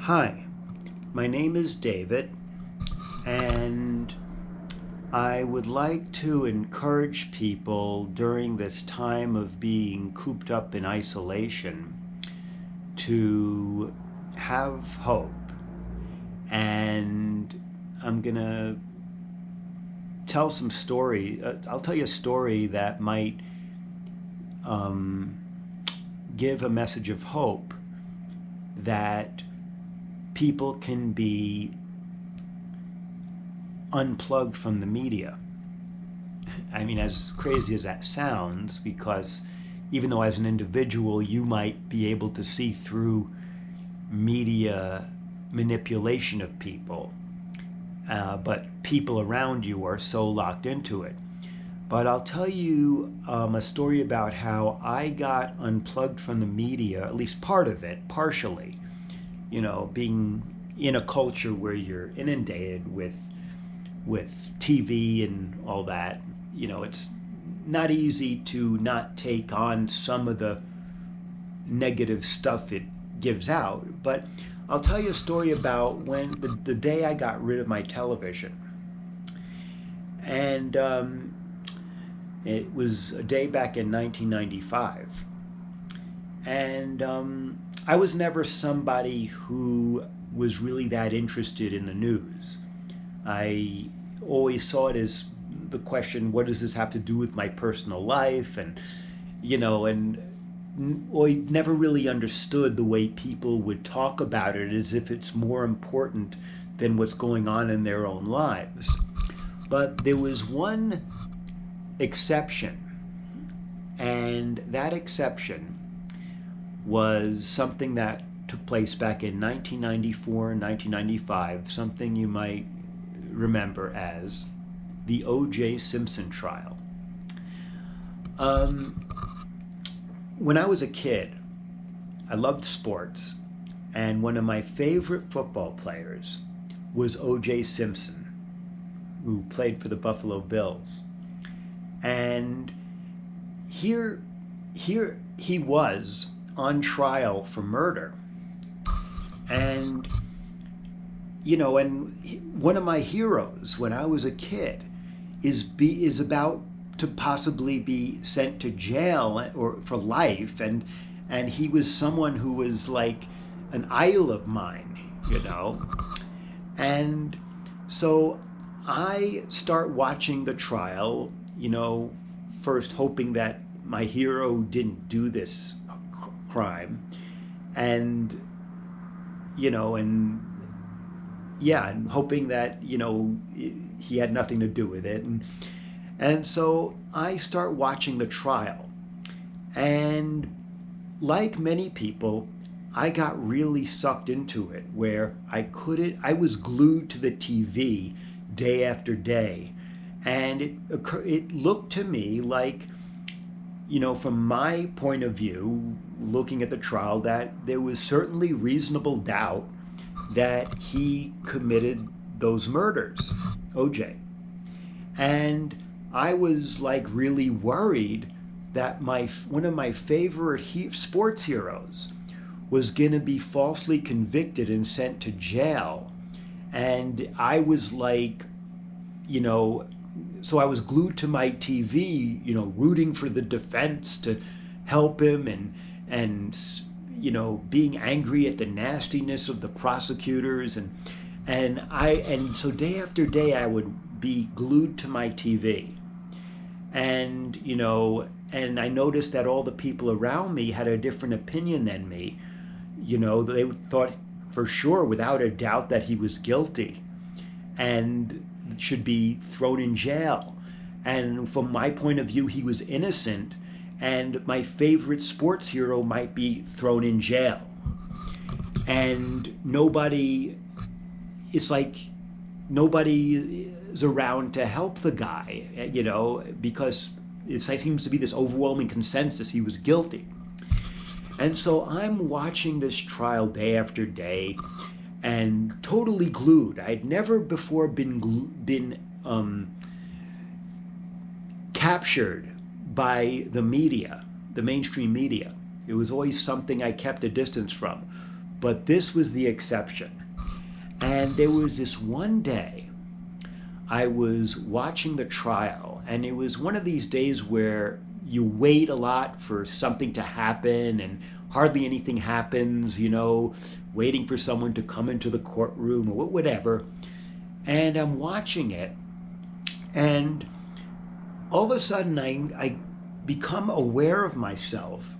Hi, my name is David, and I would like to encourage people during this time of being cooped up in isolation to have hope. And I'm going to tell some story. I'll tell you a story that might um, give a message of hope that people can be unplugged from the media. I mean, as crazy as that sounds, because even though as an individual you might be able to see through media manipulation of people, but people around you are so locked into it. But I'll tell you a story about how I got unplugged from the media, at least part of it, partially. Being in a culture where you're inundated with TV and all that, it's not easy to not take on some of the negative stuff it gives out. But I'll tell you a story about when the day I got rid of my television. And it was a day back in 1995. And I was never somebody who was really that interested in the news. I always saw it as the question, what does this have to do with my personal life? And, I never really understood the way people would talk about it as if it's more important than what's going on in their own lives. But there was one exception, and that exception was something that took place back in 1994 and 1995, something you might remember as the O.J. Simpson trial. When I was a kid, I loved sports, and one of my favorite football players was O.J. Simpson, who played for the Buffalo Bills. And here he was on trial for murder. And one of my heroes when I was a kid is about to possibly be sent to jail or for life, and he was someone who was like an idol of mine. And so I start watching the trial, first hoping that my hero didn't do this crime, and and yeah, and hoping that he had nothing to do with it, and so I start watching the trial, and like many people, I got really sucked into it, where I was glued to the TV day after day, and it looked to me like, from my point of view, looking at the trial, that there was certainly reasonable doubt that he committed those murders, OJ. And I was like really worried that one of my favorite sports heroes was going to be falsely convicted and sent to jail. And I was like, so I was glued to my TV, rooting for the defense to help him, and being angry at the nastiness of the prosecutors, and so day after day I would be glued to my TV, and and I noticed that all the people around me had a different opinion than me. They thought for sure, without a doubt, that he was guilty and should be thrown in jail. And from my point of view, he was innocent, and my favorite sports hero might be thrown in jail. And it's like nobody is around to help the guy, because it seems to be this overwhelming consensus he was guilty. And so I'm watching this trial day after day, and totally glued. I'd never before been captured by the media, the mainstream media. It was always something I kept a distance from. but this was the exception. And there was this one day I was watching the trial, and it was one of these days where you wait a lot for something to happen and hardly anything happens, waiting for someone to come into the courtroom or whatever. And I'm watching it, and all of a sudden I become aware of myself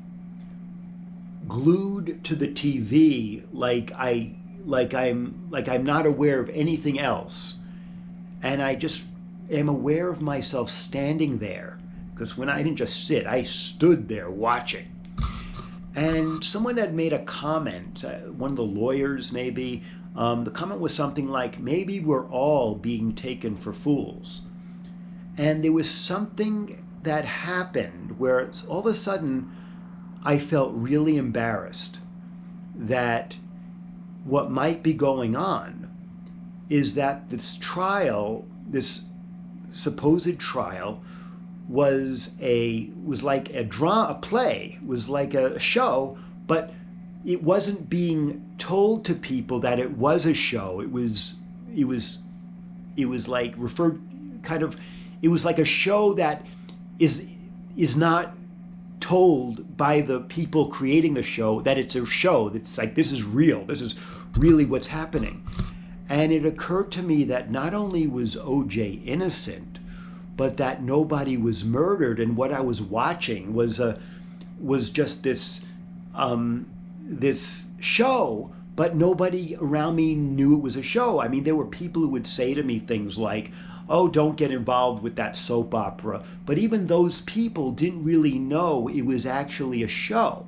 glued to the TV, like I'm not aware of anything else. And I just am aware of myself standing there, because when I didn't just sit, I stood there watching. And someone had made a comment, one of the lawyers maybe. The comment was something like, maybe we're all being taken for fools. And there was something that happened where all of a sudden I felt really embarrassed that what might be going on is that this trial, this supposed trial, was like a play, was like a show, but it wasn't being told to people that it was a show. It was like referred kind of, it was like a show that is not told by the people creating the show that it's a show. That's like, this is real. This is really what's happening. And it occurred to me that not only was OJ innocent, but that nobody was murdered. And what I was watching was just this show, but nobody around me knew it was a show. I mean, there were people who would say to me things like, oh, don't get involved with that soap opera. But even those people didn't really know it was actually a show.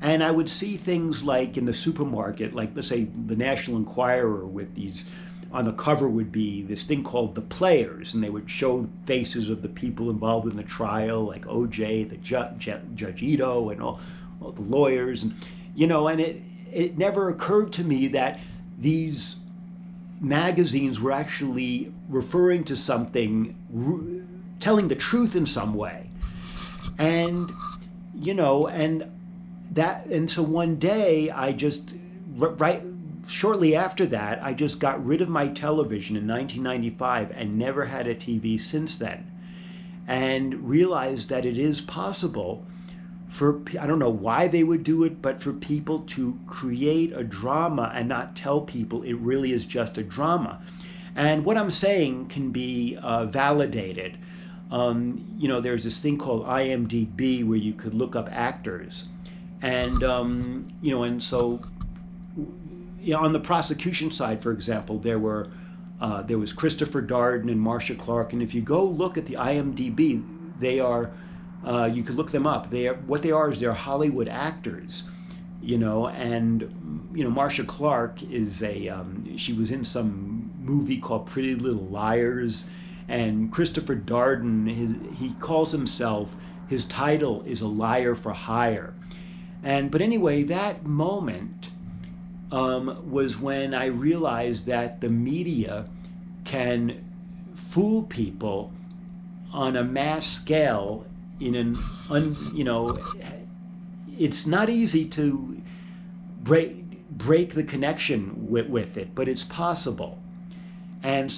And I would see things like in the supermarket, like let's say the National Enquirer with these, on the cover would be this thing called The Players, and they would show faces of the people involved in the trial, like OJ, the Judge Ito, and all the lawyers. And, and it never occurred to me that these magazines were actually referring to something, telling the truth in some way. And, and so one day I just, right shortly after that, I just got rid of my television in 1995 and never had a TV since then. And realized that it is possible for, I don't know why they would do it, but for people to create a drama and not tell people it really is just a drama. And what I'm saying can be validated. There's this thing called IMDb where you could look up actors. And, and so on the prosecution side, for example, there was Christopher Darden and Marcia Clark. And if you go look at the IMDb, they are, you could look them up. What they are is they're Hollywood actors, and, Marcia Clark is she was in some movie called Pretty Little Liars. And Christopher Darden, he calls himself, his title is A Liar for Hire. But anyway, that moment was when I realized that the media can fool people on a mass scale it's not easy to break the connection with it, but it's possible. And so